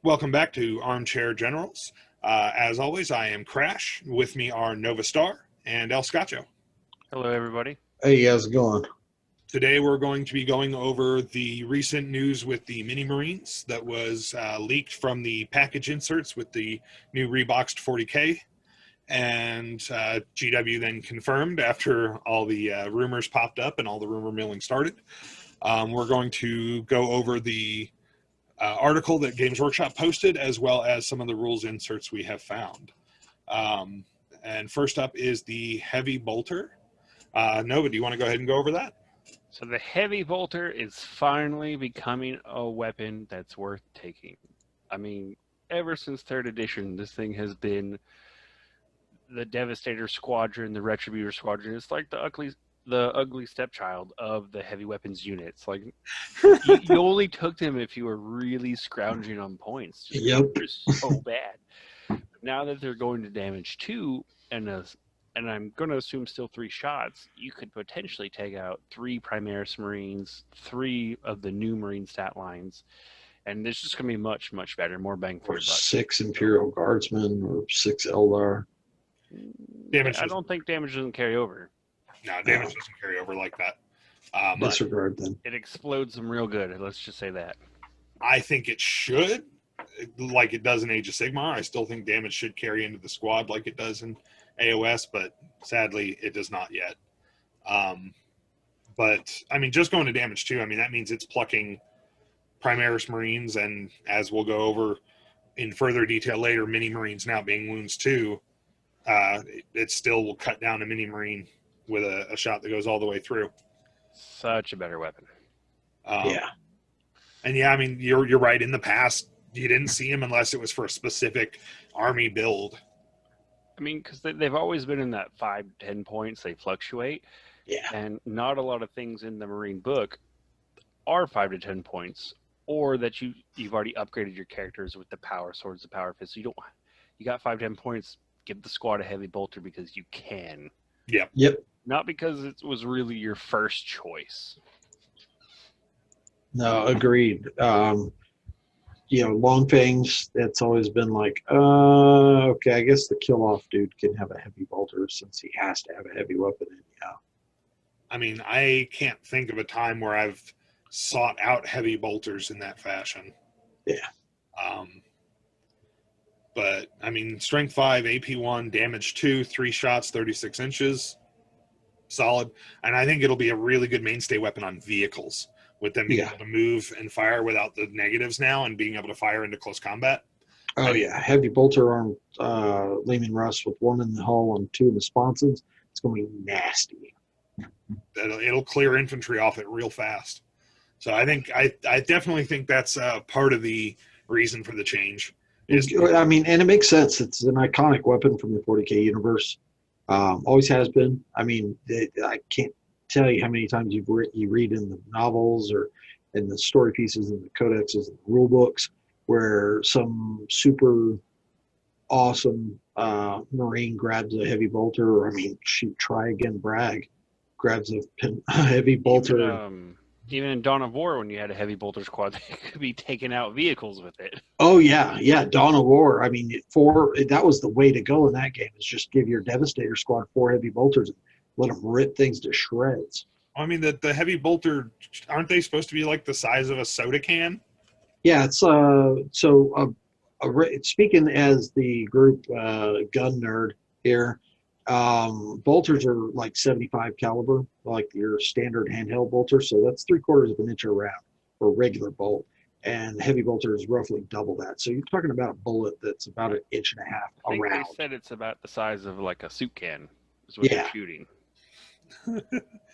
Welcome back to Armchair Generals. As always, I am Crash. With me are Nova Star and El Scotcho. Hello, everybody. Hey, how's it going? Today we're going to be going over the recent news with the Mini Marines that was leaked from the package inserts with the new reboxed 40K. And GW then confirmed after all the rumors popped up and all the rumor milling started. We're going to go over the article that Games Workshop posted, as well as some of the rules inserts we have found. And first up is the Heavy Bolter. Nova, do you want to go ahead and go over that? So the Heavy Bolter is finally becoming a weapon that's worth taking. I mean, ever since 3rd edition, this thing has been the Devastator Squadron, the Retributor Squadron. It's like the ugly stepchild of the heavy weapons units. Like you only took them if you were really scrounging on points. Yep. They're so bad. Now that they're going to damage 2 and I'm going to assume still 3 shots, you could potentially take out 3 Primaris Marines, 3 of the new Marine stat lines, and it's just going to be much, much better, more bang for Or your buck. 6 Imperial Guardsmen or 6 Eldar. Damage I don't think damage doesn't carry over. No, damage doesn't carry over like that. Disregard then. It explodes them real good, let's just say that. I think it should, like it does in Age of Sigmar. I still think damage should carry into the squad like it does in AOS, but sadly it does not yet. But I mean, just going to damage 2, I mean, that means it's plucking Primaris Marines, and as we'll go over in further detail later, Mini Marines now being wounds 2, it still will cut down a Mini Marine with a shot that goes all the way through. Such a better weapon. Yeah. And yeah, I mean, you're right. In the past, you didn't see him unless it was for a specific army build. I mean, because they've always been in that 5 to 10 points. They fluctuate. Yeah. And not a lot of things in the Marine book are 5 to 10 points, or that you've already upgraded your characters with the power swords, the power fists. So you got 5 to 10 points. Give the squad a Heavy Bolter because you can. Yep. Not because it was really your first choice. No, agreed. Long Fangs, it's always been like, okay, I guess the kill-off dude can have a Heavy Bolter since he has to have a heavy weapon in. Yeah. I mean, I can't think of a time where I've sought out Heavy Bolters in that fashion. Yeah. But, I mean, Strength 5, AP 1, Damage 2, 3 shots, 36 inches. Solid. And I think it'll be a really good mainstay weapon on vehicles, with them being able to move and fire without the negatives now and being able to fire into close combat. Oh, yeah. Heavy Bolter armed Lehman Russ with 1 in the hull and 2 in the sponsons. It's going to be nasty. It'll clear infantry off it real fast. So I definitely think that's part of the reason for the change. And it makes sense. It's an iconic weapon from the 40K universe. Always has been. I mean, I can't tell you how many times you read in the novels or in the story pieces and the codexes and the rule books where some super awesome Marine grabs a Heavy Bolter, or try again, brag, grabs a Heavy Bolter. Even in Dawn of War, when you had a Heavy Bolter squad, they could be taking out vehicles with it. Oh, yeah, Dawn of War. I mean, that was the way to go in that game, is just give your Devastator squad 4 Heavy Bolters and let them rip things to shreds. I mean, the Heavy Bolter, aren't they supposed to be like the size of a soda can? Yeah, it's speaking as the group gun nerd here, bolters are like 75 caliber, like your standard handheld bolter. So that's 3/4 of an inch around for a regular bolt. And Heavy Bolter is roughly double that. So you're talking about a bullet that's about 1.5 inches I think around. they said it's about the size of like a soup can is what they're shooting.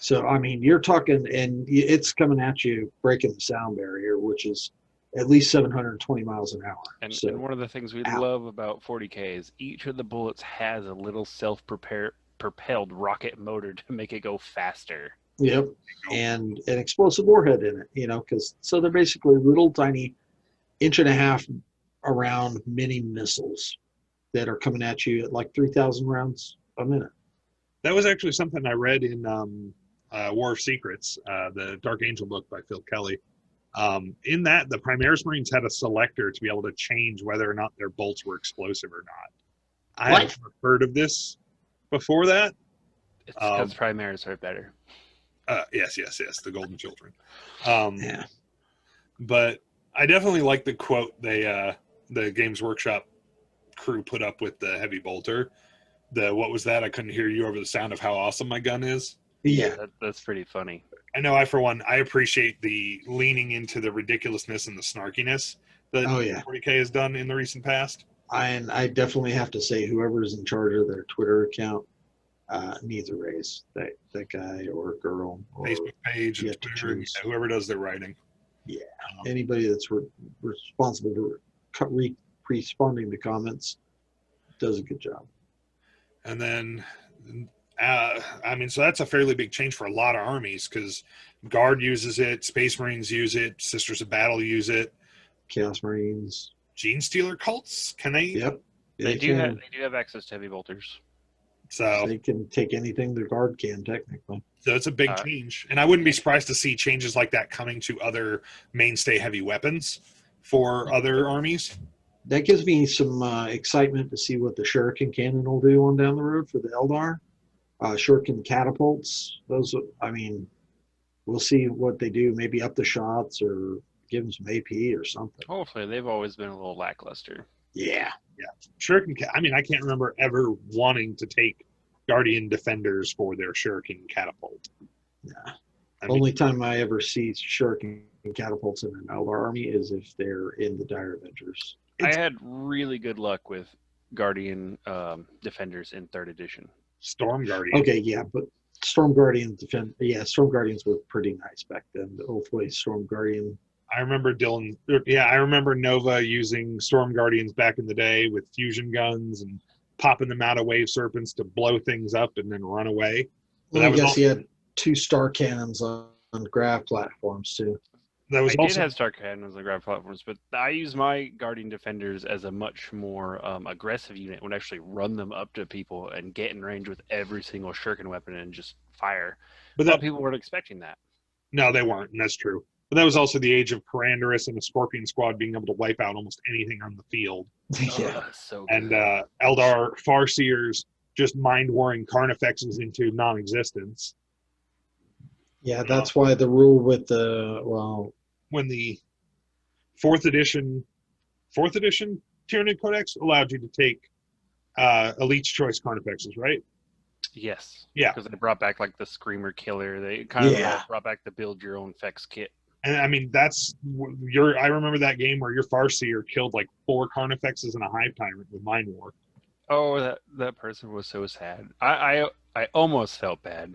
So, I mean, you're talking, and it's coming at you, breaking the sound barrier, which is at least 720 miles an hour. And one of the things we love about 40K is each of the bullets has a little self-propelled rocket motor to make it go faster. Yep, and an explosive warhead in it, so they're basically little tiny 1.5 inch around mini missiles that are coming at you at like 3,000 rounds a minute. That was actually something I read in War of Secrets, the Dark Angel book by Phil Kelly. In that, the Primaris Marines had a selector to be able to change whether or not their bolts were explosive or not. I What? had never heard of this before that. It's because Primaris are better. Yes, the Golden Children. Yeah. But I definitely like the quote the Games Workshop crew put up with the heavy bolter. What was that? I couldn't hear you over the sound of how awesome my gun is. Yeah. That's pretty funny. I know for one, I appreciate the leaning into the ridiculousness and the snarkiness that 40K has done in the recent past. I definitely have to say, whoever's in charge of their Twitter account needs a raise. That guy or girl. Or Facebook page and Twitter, whoever does their writing. Yeah. Anybody that's responsible for responding to comments does a good job. And then, so that's a fairly big change for a lot of armies because Guard uses it, Space Marines use it, Sisters of Battle use it, Chaos Marines, Gene Stealer cults. Can they? Yep. They do have access to heavy bolters. So they can take anything the Guard can, technically. So it's a big change. And I wouldn't be surprised to see changes like that coming to other mainstay heavy weapons for other armies. That gives me some excitement to see what the Shuriken Cannon will do on down the road for the Eldar. Shuriken catapults. Those, we'll see what they do. Maybe up the shots or give them some AP or something. Hopefully, they've always been a little lackluster. Yeah. Shuriken. I can't remember ever wanting to take Guardian Defenders for their Shuriken catapult. Yeah. Only time I ever see Shuriken catapults in an Eldar army is if they're in the Dire Avengers. I had really good luck with Guardian Defenders in 3rd edition. Storm Guardian. Okay, yeah, but Storm Guardians Storm Guardians were pretty nice back then. The Oathway Storm Guardian. I remember Nova using Storm Guardians back in the day with fusion guns and popping them out of wave serpents to blow things up and then run away. Well, I guess he had 2 star cannons on grav platforms too. I did have star cannons on grav platforms, but I use my Guardian Defenders as a much more aggressive unit. Would actually run them up to people and get in range with every single Shuriken weapon and just fire. But a lot of people weren't expecting that. No, they weren't, and that's true. But that was also the age of Parandorus and the Scorpion Squad being able to wipe out almost anything on the field. Yeah, so good. And Eldar Farseers just mind-warring Carnifexes into non-existence. Yeah, that's why the rule with when the 4th edition Tyranid Codex allowed you to take Elite's Choice Carnifexes, right? Yes. Yeah. Because they brought back like the Screamer Killer. They kind of brought back the build your own Fex kit. And I remember that game where your Farseer killed like 4 Carnifexes and a Hive Tyrant with Mind War. Oh, that person was so sad. I almost felt bad.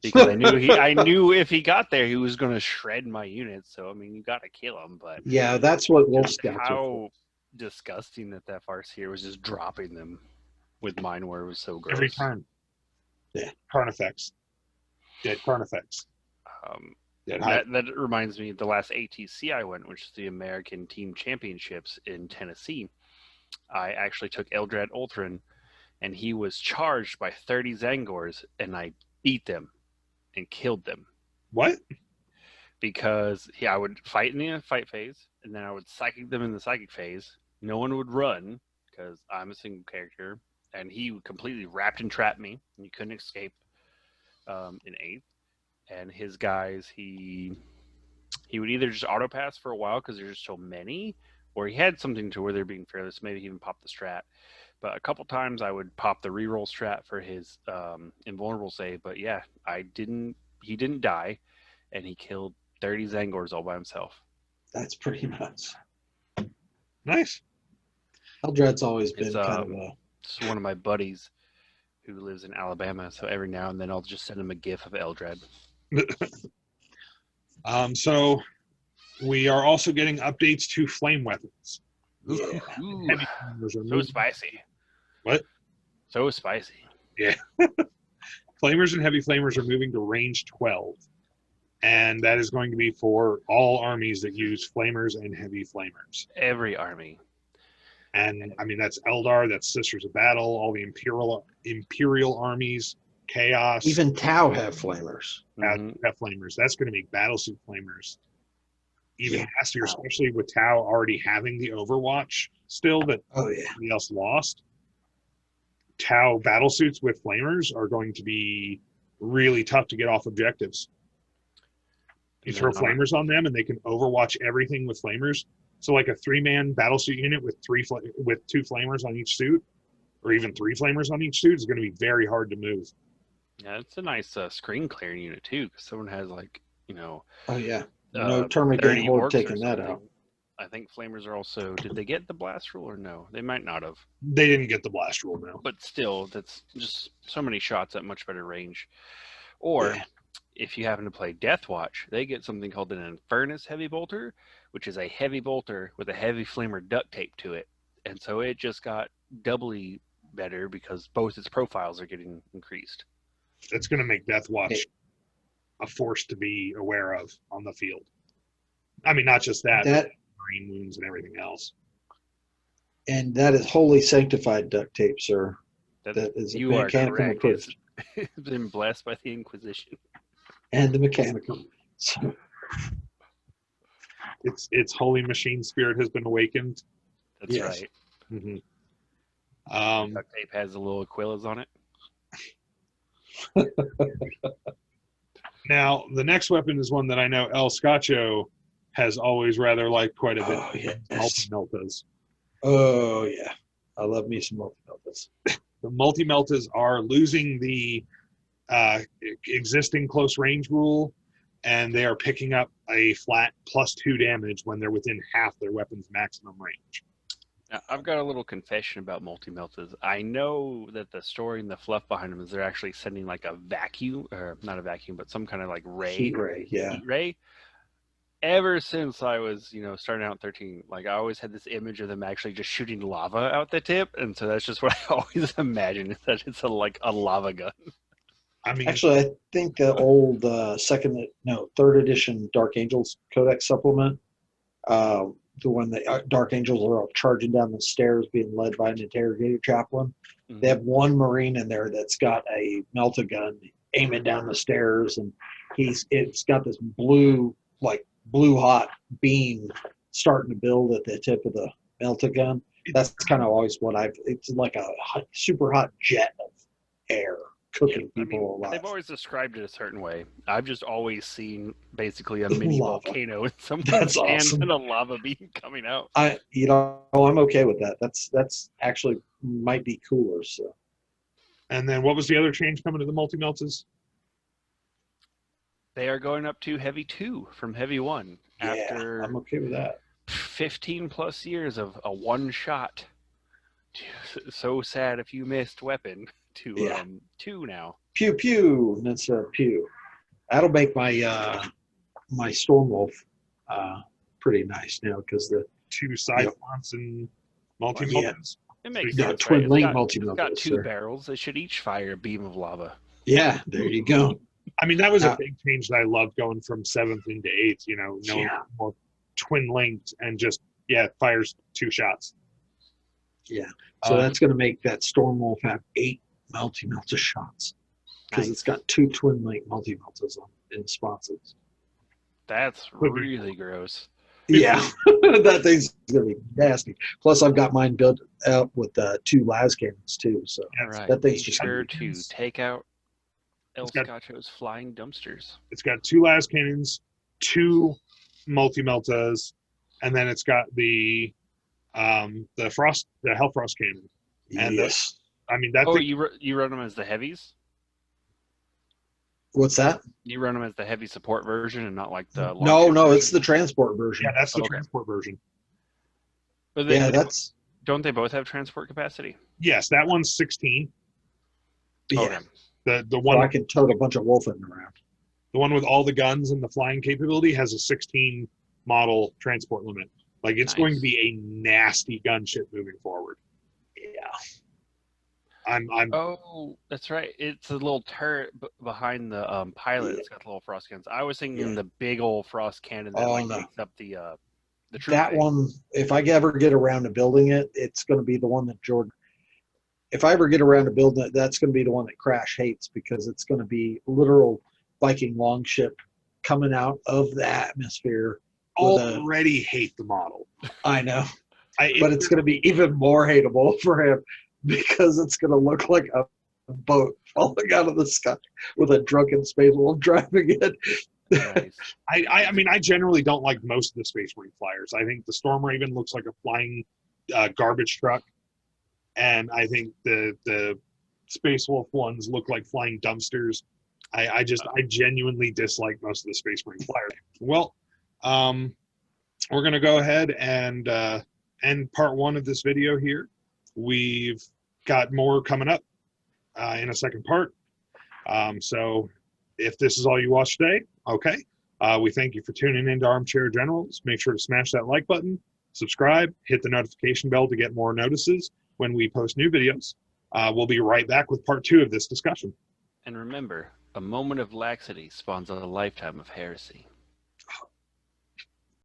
Because I knew if he got there, he was going to shred my units. So you got to kill him. But yeah, that's what Wolf Scouts are. How disgusting that Farseer was just dropping them with Mind War was so gross. Every turn. Yeah, Carnifex. Dead Carnifex. That reminds me of the last ATC I went, which is the American Team Championships in Tennessee. I actually took Eldrad Ultron, and he was charged by 30 Zangors, and I beat them and killed them. What? Because I would fight in the fight phase, and then I would psychic them in the psychic phase. No one would run, because I'm a single character, and he completely wrapped and trapped me, and you couldn't escape in 8th. And his guys, he would either just auto pass for a while because there's just so many, or he had something to where they're being fearless. Maybe he even popped the strat. But a couple times I would pop the reroll strat for his invulnerable save. But yeah, he didn't die, and he killed 30 Zangors all by himself. That's pretty nuts. Nice. Eldrad's always been It's one of my buddies who lives in Alabama, so every now and then I'll just send him a gif of Eldrad. So we are also getting updates to flame weapons. Yeah. Ooh, so spicy. What? So spicy. Yeah. Flamers and heavy flamers are moving to range 12. And that is going to be for all armies that use flamers and heavy flamers. Every army. And that's Eldar, that's Sisters of Battle, all the Imperial armies, Chaos. Even Tau have flamers. Have flamers. That's going to make Battlesuit flamers. even Yeah. nastier, especially with Tau already having the Overwatch still that Oh yeah. somebody else lost. Tau battle suits with flamers are going to be really tough to get off objectives. You And throw then on a- flamers on them, and they can overwatch everything with flamers. So, like a 3-man battle suit unit with with 2 flamers on each suit, or even 3 flamers on each suit, is going to be very hard to move. Yeah, it's a nice screen clearing unit too, because someone has like Oh yeah. No 30 Termagant Horde orcs or taking that something. out. I think flamers are also. Did they get the blast rule or no? They might not have. They didn't get the blast rule now. But still, that's just so many shots at much better range. Or Yeah. if you happen to play Deathwatch, they get something called an Infernus Heavy Bolter, which is a heavy bolter with a heavy flamer duct tape to it. And so it just got doubly better because both its profiles are getting increased. It's going to make Deathwatch a force to be aware of on the field. I mean, not just that, That but marine wounds and everything else. and that is wholly sanctified duct tape, sir. That is a You are mechanical correct. approved. It's been blessed by the Inquisition. And the mechanical. So, Its holy machine spirit has been awakened. That's Yes. right. Mm-hmm. Duct tape has the little Aquillas on it. Now, the next weapon is one that I know El Scotcho has always rather liked quite a bit. oh yes. Multimeltas. Oh yeah. I love me some Multimelters. The Multimeltas are losing the existing close range rule, and they are picking up a flat +2 damage when they're within half their weapon's maximum range. Now, I've got a little confession about Multimelters. I know that the story and the fluff behind them is they're actually sending like a vacuum, or not a vacuum, but some kind of like ray, Heat ray, yeah. heat ray. Ever since I was, starting out 13, like I always had this image of them actually just shooting lava out the tip, and so that's just what I always imagine is that it's like a lava gun. I mean, Actually, I think the old third edition Dark Angels Codex supplement, the one that Dark Angels are all charging down the stairs being led by an interrogator chaplain. Mhm. They have one Marine in there that's got a melta-gun aiming down the stairs, and it's got this blue hot beam starting to build at the tip of the melta-gun. That's kind of always what it's like a super hot jet of air cooking people alive. They've always described it a certain way. I've just always seen basically a mini Lava. volcano in someone's That's hand awesome. and a lava beam coming out. I'm okay with that. That's actually might be cooler. So and then what was the other change coming to the Multimeltas? They are going up to Heavy 2 from Heavy 1 after I'm okay with that. 15 plus years of a one shot. So sad if you missed weapon to 2 now. Pew pew. And that's pew. That'll make my my Stormwolf pretty nice now because the 2 side fronts and Multimeltas. Yeah. It makes Yeah, sense, twin right? link It's Multimelters, got 2 sir. barrels. They should each fire a beam of lava. Yeah, there you go. I mean, that was a big change that I loved going from 7th into 8th, knowing more twin linked and just, fires 2 shots. Yeah. So that's going to make that Stormwolf have 8 Multimelter shots because Nice. it's got 2 twin link Multimelters in sponsors. That's really gross. Yeah, that thing's going to be nasty. Plus, I've got mine built out with 2 las cannons too. So Right. that thing's Be just sure gonna be to take out El got- Scotcho's flying dumpsters. It's got 2 las cannons, 2 Multimeltas, and then it's got the Hellfrost cannon. And yes. I mean, that Oh, thing, you run them as the heavies? What's that? You run them as the heavy support version and not like the long No, ship it's version? the transport version. that's the Okay. transport version. But don't they both have transport capacity? Yes, that one's 16. Yeah. Okay. The So one I can tote a bunch of wolfing around. the one with all the guns and the flying capability has a 16 model transport limit. Like it's going to be a nasty gunship moving forward. Yeah. I'm Oh, that's right. It's a little turret behind the pilot. It's got the little frost cannons. I was thinking the big old frost cannon that Oh, no. takes up the troop That bay. one, if I ever get around to building it, it's going to be the one that Jordan. If I ever get around to building it, that's going to be the one that Crash hates because it's going to be literal Viking longship coming out of the atmosphere already hate the model. I know, I, but it's going to be even more hateable for him because it's going to look like a boat falling out of the sky with a drunken space wolf driving it. Nice. I mean, I generally don't like most of the Space Marine flyers. I think the Storm Raven looks like a flying garbage truck, and I think the Space Wolf ones look like flying dumpsters. I genuinely dislike most of the Space Marine flyers. Well, we're gonna go ahead and end part 1 of this video here. We've got more coming up in a second part. So if this is all you watch today, okay. We thank you for tuning into Armchair Generals. Make sure to smash that like button, subscribe, hit the notification bell to get more notices when we post new videos. We'll be right back with part 2 of this discussion. And remember, a moment of laxity spawns a lifetime of heresy.